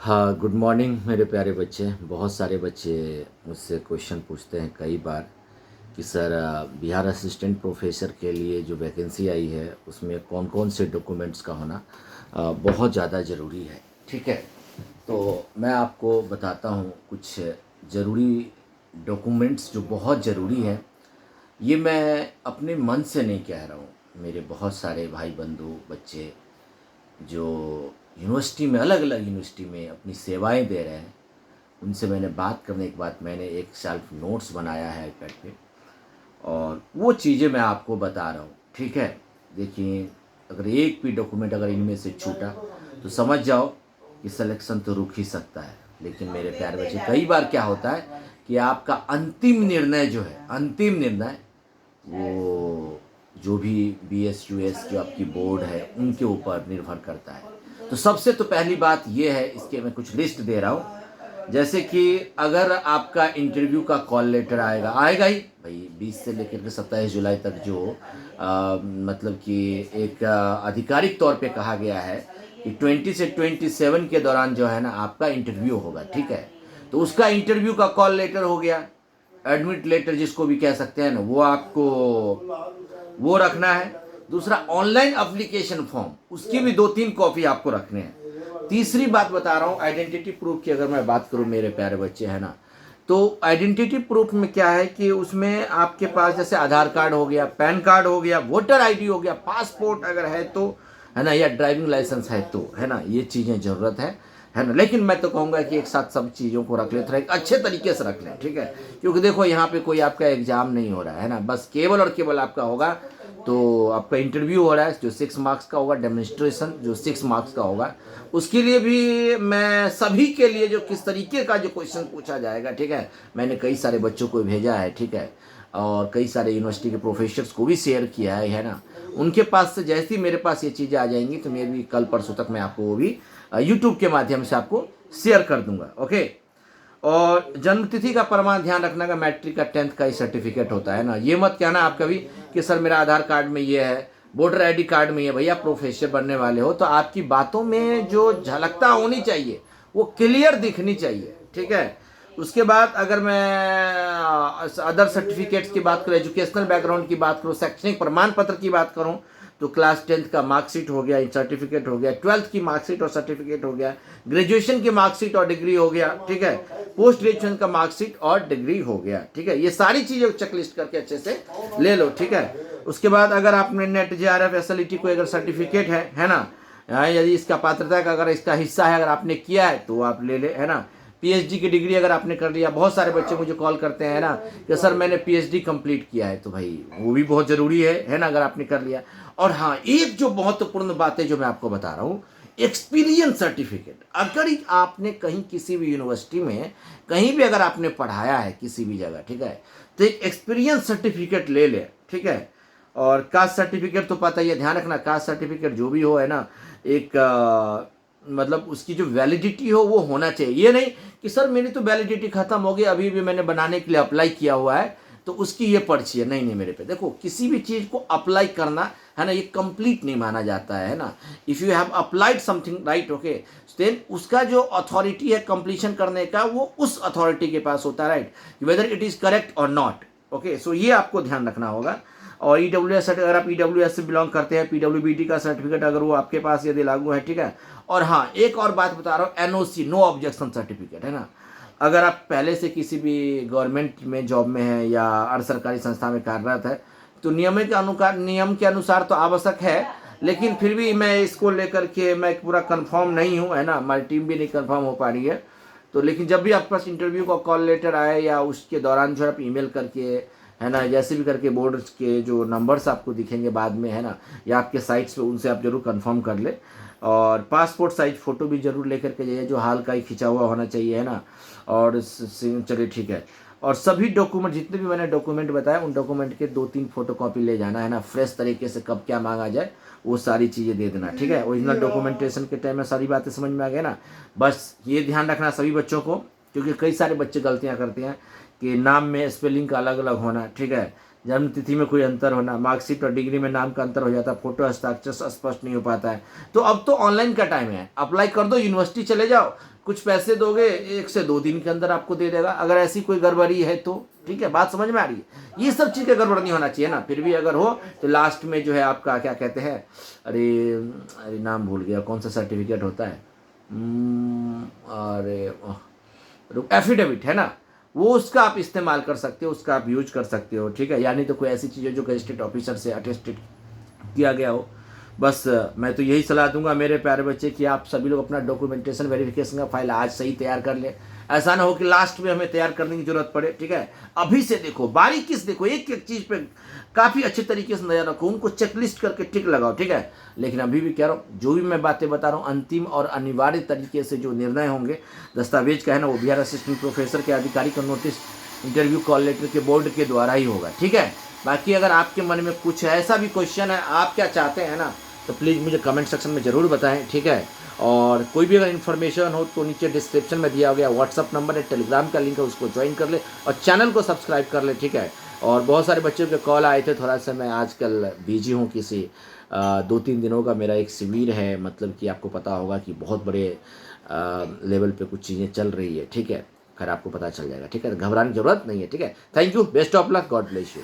हाँ, good morning मेरे प्यारे बच्चे। बहुत सारे बच्चे मुझसे क्वेश्चन पूछते हैं कई बार कि सर बिहार असिस्टेंट प्रोफेसर के लिए जो वैकेंसी आई है उसमें कौन कौन से डॉक्यूमेंट्स का होना बहुत ज़्यादा ज़रूरी है। ठीक है, तो मैं आपको बताता हूँ कुछ ज़रूरी डॉक्यूमेंट्स जो बहुत ज़रूरी है। ये मैं अपने मन से नहीं कह रहा हूँ, मेरे बहुत सारे भाई बंधु बच्चे जो यूनिवर्सिटी में अलग अलग यूनिवर्सिटी में अपनी सेवाएं दे रहे हैं, उनसे मैंने बात करने के बाद मैंने एक सेल्फ नोट्स बनाया है आईपैड पे, और वो चीज़ें मैं आपको बता रहा हूँ। ठीक है, देखिए, अगर एक भी डॉक्यूमेंट अगर इनमें से छूटा तो समझ जाओ कि सिलेक्शन तो रुक ही सकता है। लेकिन मेरे प्यारे बच्चे, कई बार क्या होता है कि आपका अंतिम निर्णय जो है, अंतिम निर्णय वो जो भी BSUS जो आपकी बोर्ड है उनके ऊपर निर्भर करता है। तो सबसे तो पहली बात ये है, इसके मैं कुछ लिस्ट दे रहा हूँ। जैसे कि अगर आपका इंटरव्यू का कॉल लेटर आएगा ही भाई, 20 से लेकर के 27 जुलाई तक जो मतलब कि एक आधिकारिक तौर पे कहा गया है कि 20 से 27 के दौरान जो है ना आपका इंटरव्यू होगा। ठीक है, तो उसका इंटरव्यू का कॉल लेटर हो गया, एडमिट लेटर जिसको भी कह सकते हैं ना, वो आपको वो रखना है। दूसरा, ऑनलाइन एप्लीकेशन फॉर्म, उसकी भी 2-3 कॉपी आपको रखने हैं। तीसरी बात बता रहा हूँ, आइडेंटिटी प्रूफ की अगर मैं बात करूँ मेरे प्यारे बच्चे, है ना, तो आइडेंटिटी प्रूफ में क्या है कि उसमें आपके पास जैसे आधार कार्ड हो गया, पैन कार्ड हो गया, वोटर आईडी हो गया, पासपोर्ट अगर है तो, है ना, या ड्राइविंग लाइसेंस है तो, है ना, ये चीज़ें ज़रूरत है ना। लेकिन मैं तो कहूँगा कि एक साथ सब चीज़ों को रख ले, थोड़ा एक अच्छे तरीके से रख लें। ठीक है, क्योंकि देखो यहाँ पे कोई आपका एग्जाम नहीं हो रहा है ना, बस केवल और केवल आपका होगा तो आपका इंटरव्यू हो रहा है जो 6 मार्क्स का होगा, डेमोन्स्ट्रेशन जो 6 मार्क्स का होगा। उसके लिए भी मैं सभी के लिए जो किस तरीके का जो क्वेश्चन पूछा जाएगा, ठीक है, मैंने कई सारे बच्चों को भेजा है। ठीक है, और कई सारे यूनिवर्सिटी के प्रोफेसर्स को भी शेयर किया है ना। उनके पास से जैसी मेरे पास ये चीज़ें आ जाएंगी तो मैं भी कल परसों तक मैं आपको वो भी यूट्यूब के माध्यम से आपको शेयर कर दूंगा। ओके, और जन्म तिथि का प्रमाण ध्यान रखना का मैट्रिक का 10th का ही सर्टिफिकेट होता है ना। ये मत कहना आप कभी कि सर मेरा आधार कार्ड में ये है, वोटर आईडी कार्ड में ये। भैया, प्रोफेसर बनने वाले हो तो आपकी बातों में जो झलकता होनी चाहिए वो क्लियर दिखनी चाहिए। ठीक है, उसके बाद अगर मैं अदर सर्टिफिकेट्स की बात करूँ, एजुकेशनल बैकग्राउंड की बात करूँ, शैक्षणिक प्रमाण पत्र की बात करूँ, तो क्लास 10th का मार्कशीट हो गया, सर्टिफिकेट हो गया, 12th की मार्कशीट और सर्टिफिकेट हो गया, ग्रेजुएशन की मार्कशीट और डिग्री हो गया। ठीक है, पोस्ट ग्रेजुएशन का मार्कशीट और डिग्री हो गया। ठीक है, ये सारी चीज़ें चेकलिस्ट करके अच्छे से ले लो। ठीक है, उसके बाद अगर आपने नेट JRF SLET कोई अगर सर्टिफिकेट है ना, यदि इसका पात्रता का अगर इसका हिस्सा है, अगर आपने किया है तो आप ले ले, है ना। PhD की डिग्री अगर आपने कर लिया, बहुत सारे बच्चे मुझे कॉल करते हैं ना कि सर मैंने PhD कंप्लीट किया है, तो भाई वो भी बहुत ज़रूरी है ना, अगर आपने कर लिया। और हाँ, एक जो महत्वपूर्ण बात है जो मैं आपको बता रहा हूँ, एक्सपीरियंस सर्टिफिकेट। अगर आपने कहीं किसी भी यूनिवर्सिटी में कहीं भी अगर आपने पढ़ाया है किसी भी जगह, ठीक है, तो एक एक्सपीरियंस सर्टिफिकेट ले ले। ठीक है, और कास्ट सर्टिफिकेट तो पता ही है, ध्यान रखना, कास्ट सर्टिफिकेट जो भी हो, है ना, एक मतलब उसकी जो वैलिडिटी हो वो होना चाहिए। ये नहीं कि सर मेरी तो वैलिडिटी खत्म हो गई, अभी भी मैंने बनाने के लिए अप्लाई किया हुआ है तो उसकी ये पर्ची है। नहीं नहीं मेरे पे, देखो, किसी भी चीज़ को अप्लाई करना, है ना, ये कंप्लीट नहीं माना जाता है ना। If you have applied something, right, okay, then उसका जो अथॉरिटी है कंप्लीशन करने का वो उस अथॉरिटी के पास होता है, right, whether it is correct और नॉट। ओके, सो ये आपको ध्यान रखना होगा। और EWS, अगर आप EWS से बिलोंग करते हैं, PWBD का सर्टिफिकेट अगर वो आपके पास यदि लागू है। ठीक है, और हाँ, एक और बात बता रहा हूँ, NOC, नो ऑब्जेक्शन सर्टिफिकेट, है ना। अगर आप पहले से किसी भी गवर्नमेंट में जॉब में है या अर्ध सरकारी संस्था में कार्यरत है तो नियम के अनुसार तो आवश्यक है। लेकिन फिर भी मैं इसको लेकर के मैं पूरा कंफर्म नहीं हूँ, है ना, हमारी टीम भी नहीं कंफर्म हो पा रही है। तो लेकिन जब भी आपके पास इंटरव्यू का कॉल लेटर आए या उसके दौरान जो आप ईमेल करके, है ना, जैसे भी करके बोर्ड के जो नंबर्स आपको दिखेंगे बाद में, है ना, या आपके साइट्स पे, उनसे आप जरूर कंफर्म कर ले। और पासपोर्ट साइज फ़ोटो भी जरूर लेकर के जाइए, जो हाल का ही खिंचा हुआ होना चाहिए, है ना। और चलिए ठीक है, और सभी डॉक्यूमेंट जितने भी मैंने डॉक्यूमेंट बताया उन डॉक्यूमेंट के 2-3 फोटोकॉपी ले जाना, है ना। फ्रेश तरीके से कब क्या मांगा जाए वो सारी चीज़ें दे देना। ठीक है, ओरिजिनल डॉक्यूमेंटेशन के टाइम में सारी बातें समझ में आ गई ना। बस ये ध्यान रखना सभी बच्चों को, क्योंकि कई सारे बच्चे गलतियाँ करते हैं कि नाम में स्पेलिंग का अलग अलग होना, ठीक है, जन्म तिथि में कोई अंतर होना, मार्कशीट और डिग्री में नाम का अंतर हो जाता है, फोटो हस्ताक्षर स्पष्ट नहीं हो पाता है। तो अब तो ऑनलाइन का टाइम है, अप्लाई कर दो, यूनिवर्सिटी चले जाओ, कुछ पैसे दोगे 1 से 2 दिन के अंदर आपको दे देगा, अगर ऐसी कोई गड़बड़ी है तो। ठीक है, बात समझ में आ रही है? ये सब चीज़ का गड़बड़ नहीं होना चाहिए ना। फिर भी अगर हो तो लास्ट में जो है आपका क्या कहते हैं, अरे अरे नाम भूल गया, कौन सा सर्टिफिकेट होता है, अरे एफिडेविट है ना, वो उसका आप इस्तेमाल कर सकते हो, उसका आप यूज कर सकते हो। ठीक है, यानी तो कोई ऐसी चीज़ है जो गैजेटेड ऑफिसर से अटेस्टेड किया गया हो। बस मैं तो यही सलाह दूंगा मेरे प्यारे बच्चे कि आप सभी लोग अपना डॉक्यूमेंटेशन वेरिफिकेशन का फाइल आज से ही तैयार कर ले। ऐसा ना हो कि लास्ट में हमें तैयार करने की जरूरत पड़े। ठीक है, अभी से देखो, बारीकी से देखो, एक एक चीज़ पे काफ़ी अच्छे तरीके से नजर रखो, उनको चेकलिस्ट करके टिक लगाओ। ठीक है, लेकिन अभी भी कह रहा हूँ, जो भी मैं बातें बता रहा हूँ अंतिम और अनिवार्य तरीके से जो निर्णय होंगे दस्तावेज का है ना, वो बिहार असिस्टेंट प्रोफेसर के अधिकारी का नोटिस, इंटरव्यू कॉल लेटर के बोर्ड के द्वारा ही होगा। ठीक है, बाकी अगर आपके मन में कुछ ऐसा भी क्वेश्चन है, आप क्या चाहते हैं ना, तो प्लीज़ मुझे कमेंट सेक्शन में ज़रूर बताएं। ठीक है, और कोई भी अगर इन्फॉर्मेशन हो तो नीचे डिस्क्रिप्शन में दिया गया व्हाट्सअप नंबर है, टेलीग्राम का लिंक है, उसको ज्वाइन कर ले और चैनल को सब्सक्राइब कर ले। ठीक है, और बहुत सारे बच्चों के कॉल आए थे, थोड़ा सा मैं आजकल बिजी हूँ, किसी 2-3 दिनों का मेरा एक शिविर है, मतलब कि आपको पता होगा कि बहुत बड़े लेवल पे कुछ चीज़ें चल रही है। ठीक है, खैर आपको पता चल जाएगा। ठीक है, घबराने की जरूरत नहीं है। ठीक है, thank you, best of luck, God bless you.